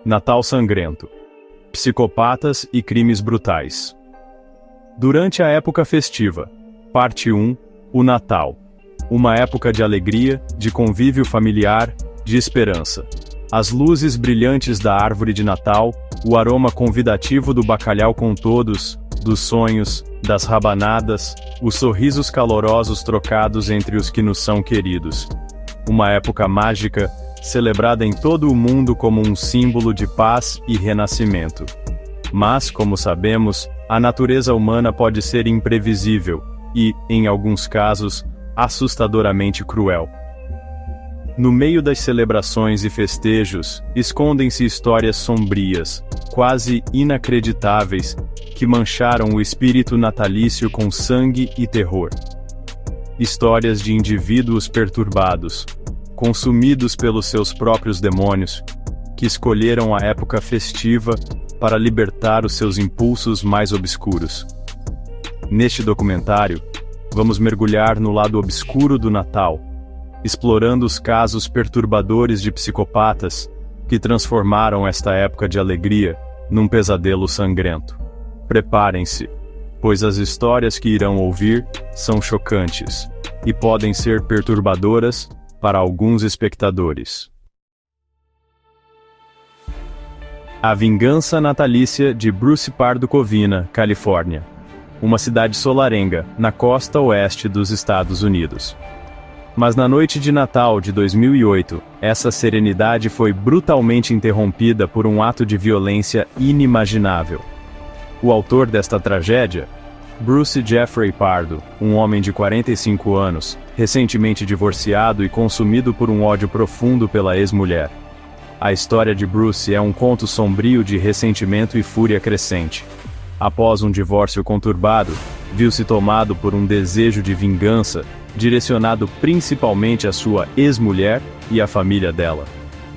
Natal sangrento. Psicopatas e crimes brutais. Durante a época festiva. Parte 1. O Natal. Uma época de alegria, de convívio familiar, de esperança. As luzes brilhantes da árvore de Natal, o aroma convidativo do bacalhau com todos, dos sonhos, das rabanadas, os sorrisos calorosos trocados entre os que nos são queridos. Uma época mágica, celebrada em todo o mundo como um símbolo de paz e renascimento. Mas, como sabemos, a natureza humana pode ser imprevisível e, em alguns casos, assustadoramente cruel. No meio das celebrações e festejos, escondem-se histórias sombrias, quase inacreditáveis, que mancharam o espírito natalício com sangue e terror. Histórias de indivíduos perturbados, consumidos pelos seus próprios demônios, que escolheram a época festiva para libertar os seus impulsos mais obscuros. Neste documentário, vamos mergulhar no lado obscuro do Natal, explorando os casos perturbadores de psicopatas que transformaram esta época de alegria num pesadelo sangrento. Preparem-se, pois as histórias que irão ouvir são chocantes e podem ser perturbadoras para alguns espectadores. A Vingança Natalícia de Bruce Pardo Covina, Califórnia. Uma cidade solarenga, na costa oeste dos Estados Unidos. Mas na noite de Natal de 2008, essa serenidade foi brutalmente interrompida por um ato de violência inimaginável. O autor desta tragédia, Bruce Jeffrey Pardo, um homem de 45 anos, recentemente divorciado e consumido por um ódio profundo pela ex-mulher. A história de Bruce é um conto sombrio de ressentimento e fúria crescente. Após um divórcio conturbado, viu-se tomado por um desejo de vingança, direcionado principalmente à sua ex-mulher e à família dela.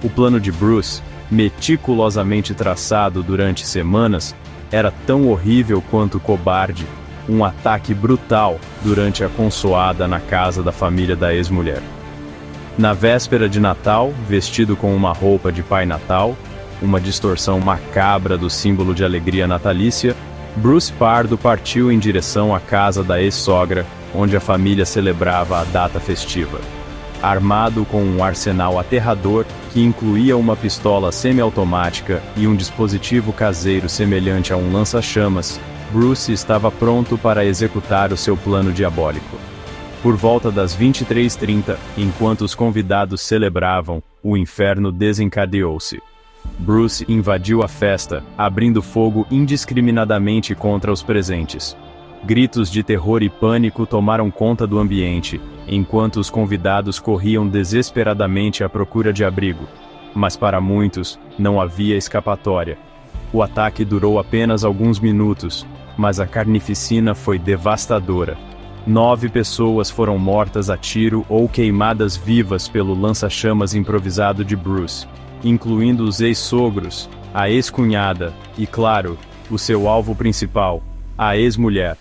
O plano de Bruce, meticulosamente traçado durante semanas, era tão horrível quanto cobarde, um ataque brutal durante a consoada na casa da família da ex-mulher. Na véspera de Natal, vestido com uma roupa de Pai Natal, uma distorção macabra do símbolo de alegria natalícia, Bruce Pardo partiu em direção à casa da ex-sogra, onde a família celebrava a data festiva. Armado com um arsenal aterrador que incluía uma pistola semiautomática e um dispositivo caseiro semelhante a um lança-chamas, Bruce estava pronto para executar o seu plano diabólico. Por volta das 23h30, enquanto os convidados celebravam, o inferno desencadeou-se. Bruce invadiu a festa, abrindo fogo indiscriminadamente contra os presentes. Gritos de terror e pânico tomaram conta do ambiente, enquanto os convidados corriam desesperadamente à procura de abrigo. Mas para muitos, não havia escapatória. O ataque durou apenas alguns minutos, mas a carnificina foi devastadora. 9 pessoas foram mortas a tiro ou queimadas vivas pelo lança-chamas improvisado de Bruce, incluindo os ex-sogros, a ex-cunhada e, claro, o seu alvo principal, a ex-mulher.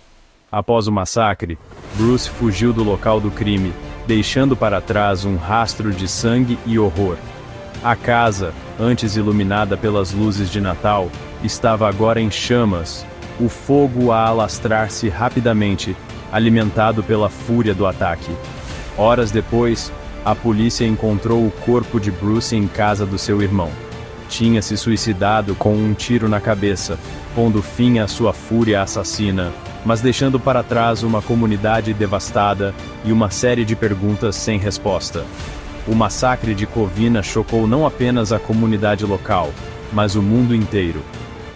Após o massacre, Bruce fugiu do local do crime, deixando para trás um rastro de sangue e horror. A casa, antes iluminada pelas luzes de Natal, estava agora em chamas, o fogo a alastrar-se rapidamente, alimentado pela fúria do ataque. Horas depois, a polícia encontrou o corpo de Bruce em casa do seu irmão. Tinha se suicidado com um tiro na cabeça, pondo fim à sua fúria assassina, mas deixando para trás uma comunidade devastada e uma série de perguntas sem resposta. O massacre de Covina chocou não apenas a comunidade local, mas o mundo inteiro.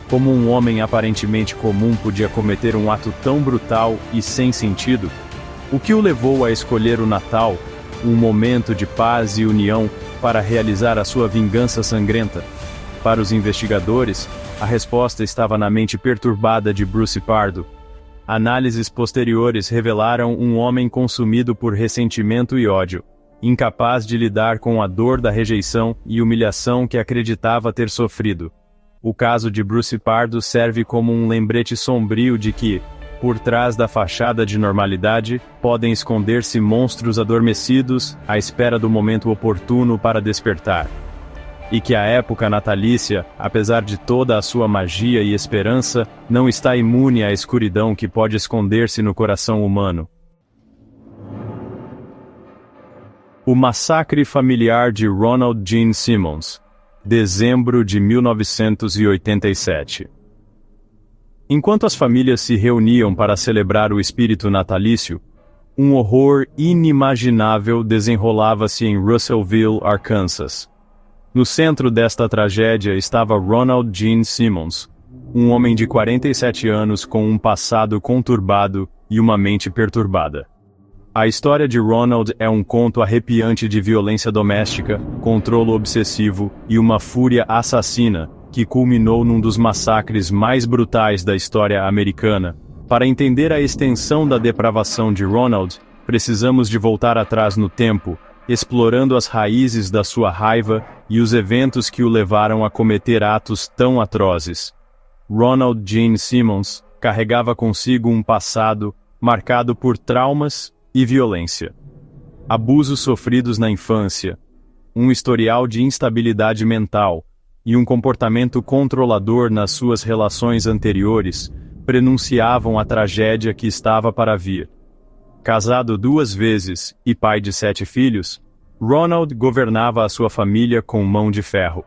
Como um homem aparentemente comum podia cometer um ato tão brutal e sem sentido? O que o levou a escolher o Natal, um momento de paz e união, para realizar a sua vingança sangrenta? Para os investigadores, a resposta estava na mente perturbada de Bruce Pardo. Análises posteriores revelaram um homem consumido por ressentimento e ódio, incapaz de lidar com a dor da rejeição e humilhação que acreditava ter sofrido. O caso de Bruce Pardo serve como um lembrete sombrio de que, por trás da fachada de normalidade, podem esconder-se monstros adormecidos, à espera do momento oportuno para despertar. e que a época natalícia, apesar de toda a sua magia e esperança, não está imune à escuridão que pode esconder-se no coração humano. O massacre familiar de Ronald Gene Simmons, dezembro de 1987. Enquanto as famílias se reuniam para celebrar o espírito natalício, um horror inimaginável desenrolava-se em Russellville, Arkansas. No centro desta tragédia estava Ronald Gene Simmons, um homem de 47 anos com um passado conturbado e uma mente perturbada. A história de Ronald é um conto arrepiante de violência doméstica, controle obsessivo e uma fúria assassina, que culminou num dos massacres mais brutais da história americana. Para entender a extensão da depravação de Ronald, precisamos de voltar atrás no tempo, explorando as raízes da sua raiva e os eventos que o levaram a cometer atos tão atrozes. Ronald Gene Simmons carregava consigo um passado marcado por traumas e violência. Abusos sofridos na infância, um historial de instabilidade mental e um comportamento controlador nas suas relações anteriores prenunciavam a tragédia que estava para vir. Casado 2 vezes e pai de 7 filhos, Ronald governava a sua família com mão de ferro.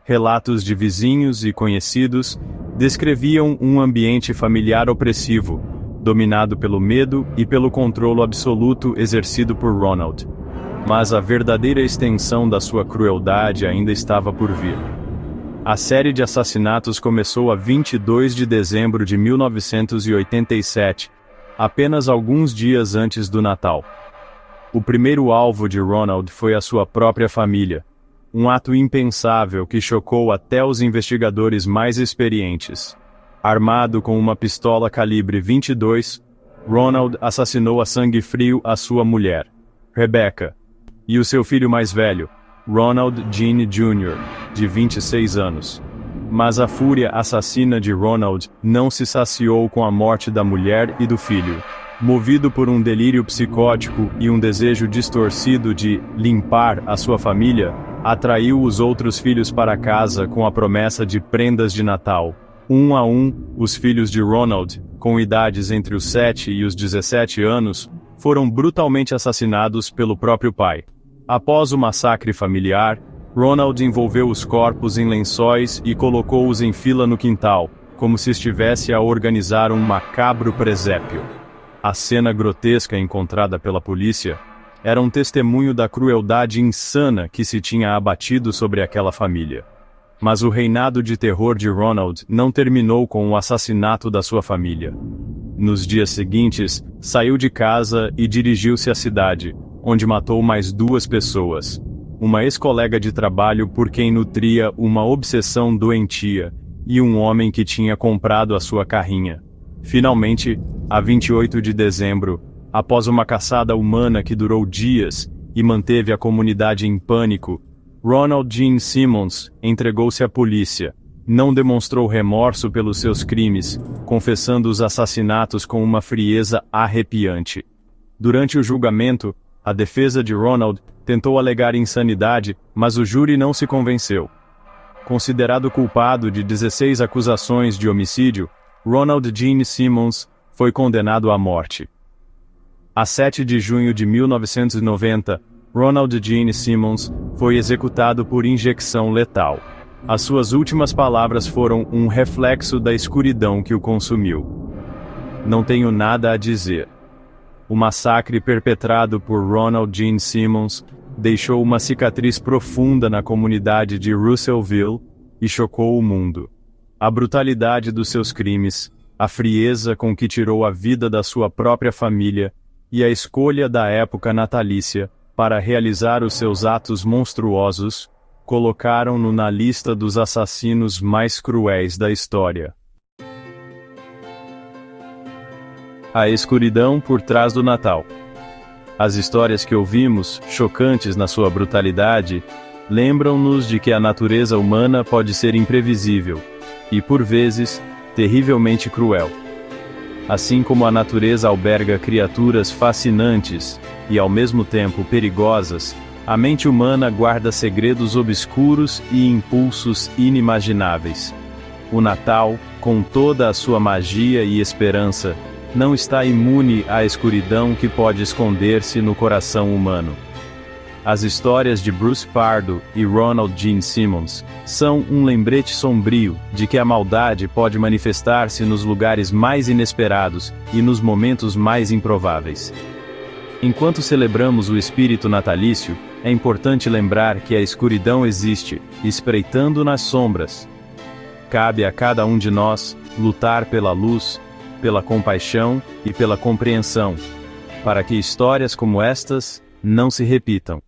Relatos de vizinhos e conhecidos descreviam um ambiente familiar opressivo, dominado pelo medo e pelo controle absoluto exercido por Ronald. Mas a verdadeira extensão da sua crueldade ainda estava por vir. A série de assassinatos começou a 22 de dezembro de 1987, apenas alguns dias antes do Natal. O primeiro alvo de Ronald foi a sua própria família, um ato impensável que chocou até os investigadores mais experientes. Armado com uma pistola calibre 22, Ronald assassinou a sangue frio a sua mulher, Rebecca, e o seu filho mais velho, Ronald Gene Jr., de 26 anos. Mas a fúria assassina de Ronald não se saciou com a morte da mulher e do filho. Movido por um delírio psicótico e um desejo distorcido de limpar a sua família, atraiu os outros filhos para casa com a promessa de prendas de Natal. Um a um, os filhos de Ronald, com idades entre os 7 e os 17 anos, foram brutalmente assassinados pelo próprio pai. Após o massacre familiar, Ronald envolveu os corpos em lençóis e colocou-os em fila no quintal, como se estivesse a organizar um macabro presépio. A cena grotesca encontrada pela polícia era um testemunho da crueldade insana que se tinha abatido sobre aquela família. Mas o reinado de terror de Ronald não terminou com o assassinato da sua família. Nos dias seguintes, saiu de casa e dirigiu-se à cidade, onde matou mais 2 pessoas. Uma ex-colega de trabalho por quem nutria uma obsessão doentia, e um homem que tinha comprado a sua carrinha. Finalmente, a 28 de dezembro, após uma caçada humana que durou dias e manteve a comunidade em pânico, Ronald Gene Simmons entregou-se à polícia. Não demonstrou remorso pelos seus crimes, confessando os assassinatos com uma frieza arrepiante. Durante o julgamento, a defesa de Ronald tentou alegar insanidade, mas o júri não se convenceu. Considerado culpado de 16 acusações de homicídio, Ronald Gene Simmons foi condenado à morte. A 7 de junho de 1990, Ronald Gene Simmons foi executado por injecção letal. As suas últimas palavras foram um reflexo da escuridão que o consumiu. Não tenho nada a dizer. O massacre perpetrado por Ronald Gene Simmons deixou uma cicatriz profunda na comunidade de Russellville e chocou o mundo. A brutalidade dos seus crimes, a frieza com que tirou a vida da sua própria família e a escolha da época natalícia para realizar os seus atos monstruosos, colocaram-no na lista dos assassinos mais cruéis da história. A escuridão por trás do Natal. As histórias que ouvimos, chocantes na sua brutalidade, lembram-nos de que a natureza humana pode ser imprevisível e, por vezes, terrivelmente cruel. Assim como a natureza alberga criaturas fascinantes e, ao mesmo tempo, perigosas, A mente humana guarda segredos obscuros e impulsos inimagináveis. O Natal, com toda a sua magia e esperança, não está imune à escuridão que pode esconder-se no coração humano. As histórias de Bruce Pardo e Ronald Gene Simmons são um lembrete sombrio de que a maldade pode manifestar-se nos lugares mais inesperados e nos momentos mais improváveis. Enquanto celebramos o espírito natalício, é importante lembrar que a escuridão existe, espreitando nas sombras. Cabe a cada um de nós lutar pela luz, pela compaixão e pela compreensão, para que histórias como estas não se repitam.